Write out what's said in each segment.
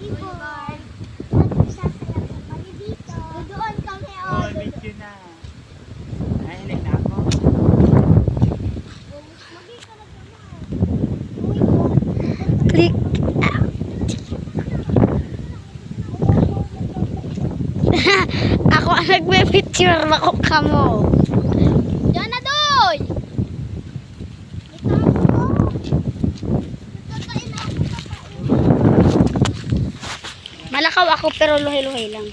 Boulevard. Sasakyan kami dito. Doon kami Oh, medyo na. Nahilig na ako. Click. Ako ang nagme-picture ako kamo. Diyan na doy! Malakaw ako pero luhay-luhay lang.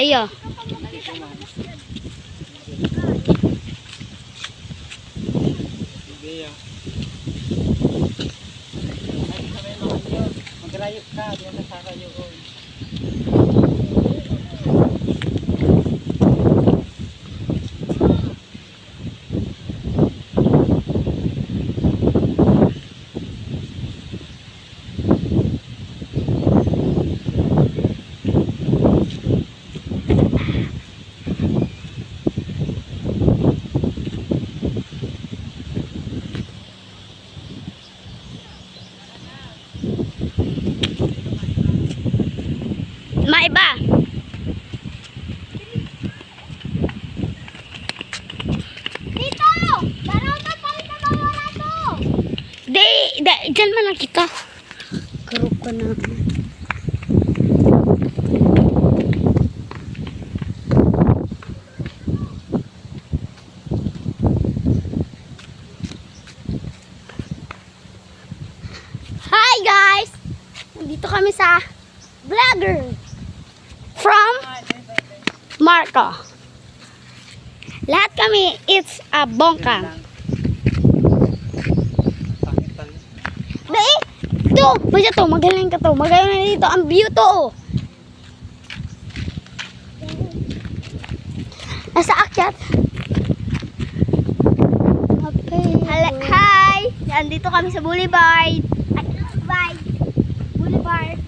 Ayo. Sige yun. Ay, sabay mo kayo. Mag-riot ka. Diyan na sa kayo. Maiba. Dito! Laro to! Pakita mo wala to! Diyan man lang kita. Karuk ka na. Hi guys! Nandito kami sa vlogger from Marco. Lahat kami, it's a bongkang. Sakit pala. Dai, ito, basta to, magaling ka to. Magaling na dito, ang view to. Oh. Nasa akyat. Okay. Hi! Nandito kami sa Boulevard. Boulevard.